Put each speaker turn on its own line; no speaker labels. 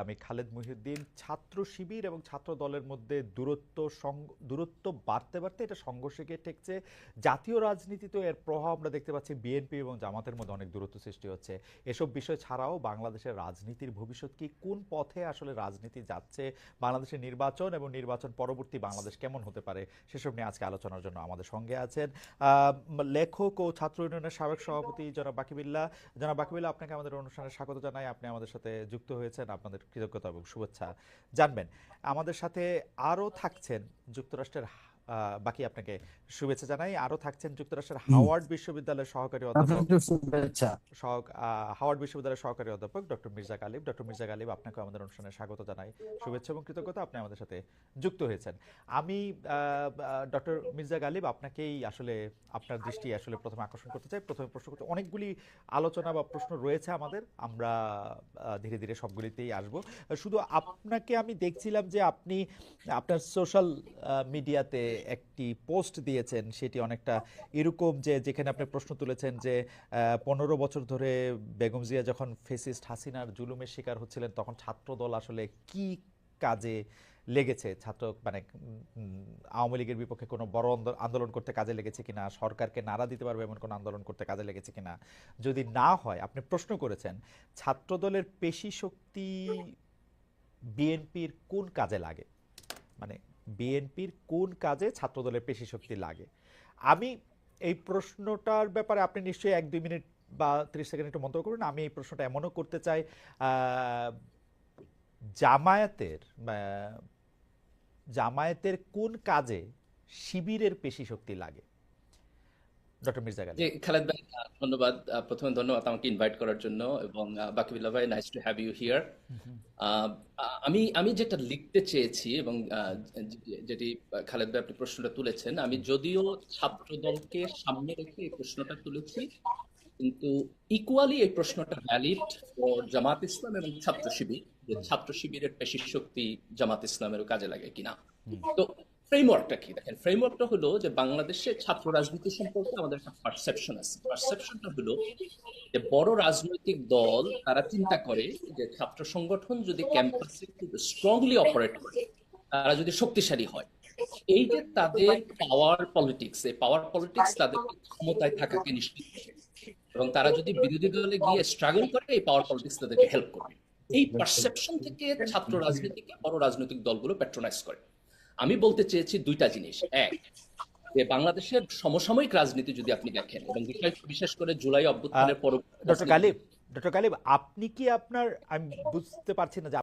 আমি খালেদ মহিউদ্দিন। ছাত্র শিবির এবং ছাত্র দলের মধ্যে দূরত্ব বাড়তে বাড়তে এটা সংঘর্ষে গিয়ে ঠেকছে। জাতীয় রাজনীতিতে এর প্রভাব আমরা দেখতে পাচ্ছি, বিএনপি এবং জামাতের মধ্যে অনেক দূরত্ব সৃষ্টি হচ্ছে। এসব বিষয় ছাড়াও বাংলাদেশের রাজনীতির ভবিষ্যৎ কি, কোন পথে আসলে রাজনীতি যাচ্ছে, বাংলাদেশের নির্বাচন এবং নির্বাচন পরবর্তী বাংলাদেশ কেমন হতে পারে, সেসব নিয়ে আজকে আলোচনার জন্য আমাদের সঙ্গে আছেন লেখক ও ছাত্র ইউনিয়নের সাবেক সভাপতি জনাব বাকিবিল্লাহ। জনাব বাকিবিল্লাহ, আপনাকে আমাদের অনুষ্ঠানে স্বাগত জানাই। আপনি আমাদের সাথে যুক্ত হয়েছেন, আপনাদের কৃতজ্ঞতা এবং শুভেচ্ছা জানবেন। আমাদের সাথে আরও থাকছেন যুক্তরাষ্ট্রের বাকি আপনাকে শুভেচ্ছা জানাই। আরও থাকছেন যুক্তরাষ্ট্রের হাওয়ার্ড বিশ্ববিদ্যালয়ের সহকারী অধ্যাপক ডক্টর মির্জা গালিব। ডক্টর মির্জা গালিব, আপনাকে আমাদের অনুষ্ঠানে স্বাগত জানাই, শুভেচ্ছা এবং কৃতজ্ঞতা, আপনি আমাদের সাথে যুক্ত হয়েছেন। আমি ডক্টর মির্জা গালিব, আপনাকেই আসলে আপনার দৃষ্টি আসলে প্রথমে আকর্ষণ করতে চাই। প্রথমে প্রশ্ন করতে, অনেকগুলি আলোচনা বা প্রশ্ন রয়েছে আমাদের, আমরা ধীরে ধীরে সবগুলিতেই আসব। শুধু আপনাকে আমি দেখছিলাম যে আপনি আপনার সোশ্যাল মিডিয়াতে একটি পোস্ট দিয়েছেন, সেটি অনেকটা এরকম যে যেখানে আপনি প্রশ্ন তুলেছেন যে 15 বছর ধরে বেগম জিয়া যখন ফেসিস্ট হাসিনার জুলুমের শিকার হচ্ছিলেন, তখন ছাত্রদল আসলে কি কাজে লেগেছে, ছাত্র মানে আওয়ামী লীগের বিপক্ষে কোনো বড় আন্দোলন করতে কাজে লেগেছে কিনা, সরকারকে নাড়া দিতে পারবে এমন কোনো আন্দোলন করতে কাজে লেগেছে কিনা। যদি না হয়, আপনি প্রশ্ন করেছেন ছাত্রদলের পেশি শক্তি বিএনপির কোন কাজে লাগে, মানে বিএনপির কোন কাজে ছাত্রদলের পেশি শক্তি লাগে। আমি এই প্রশ্নটার ব্যাপারে আপনি নিশ্চয়ই 1-2 মিনিট বা 30 সেকেন্ড একটু মন্তব্য করুন। আমি এই প্রশ্নটা এমনও করতে চাই, জামায়াতের জামায়াতের কোন কাজে শিবিরের পেশি শক্তি লাগে, ডক্টর মির্জা গালিব।
খালেদ ভাই, ধন্যবাদ। প্রথমে ধন্যবাদ আমাকে ইনভাইট করার জন্য, এবং বাকিবুল্লাহ ভাই, nice to have you here. আমি আমি যেটা লিখতে চেয়েছি, এবং যেটি খালেদ ভাই আপনি প্রশ্নটা তুলেছেন, আমি যদিও ছাত্র দলকে সামনে রেখে এই প্রশ্নটা তুলেছি, কিন্তু ইকুয়ালি এই প্রশ্নটা ভ্যালিড ফর জামাত ইসলাম এবং ছাত্র শিবির, যে ছাত্র শিবিরের পেশি শক্তি জামাত ইসলামেরও কাজে লাগে কিনা। তো ফ্রেমওয়ার্কটা কি দেখেন, ফ্রেমওয়ার্কটা হলো যে বাংলাদেশে ছাত্র রাজনীতি সম্পর্কে আমাদের একটা পারসেপশন আছে। পারসেপশনটা হলো যে বড় রাজনৈতিক দল তারা চিন্তা করে যে ছাত্র সংগঠন যদি ক্যাম্পাসে খুব স্ট্রংলি অপারেট করে, তারা যদি শক্তিশালী হয়, এই যে তাদের পাওয়ার পলিটিক্স, এই পাওয়ার পলিটিক্স তাদেরকে ক্ষমতায় থাকাকে নিশ্চিত করে, এবং তারা যদি বিরোধী দলে গিয়ে স্ট্রাগল করে, এই পাওয়ার পলিটিক্স তাদেরকে হেল্প করবে। এই পারসেপশন থেকে ছাত্র রাজনীতিকে বড় রাজনৈতিক দলগুলো প্যাট্রোনাইজ করে। আমি বলতে চেয়েছি দুইটা জিনিস। এক, যে বাংলাদেশের সমসাময়িক রাজনীতি যদি আপনি দেখেন, এবং বিশেষ করে জুলাই অভ্যুত্থানের পর,
ডক্টর গালিব, ডক্টর গালিব, আপনি কি আপনার, আমি বুঝতে পারছি না যে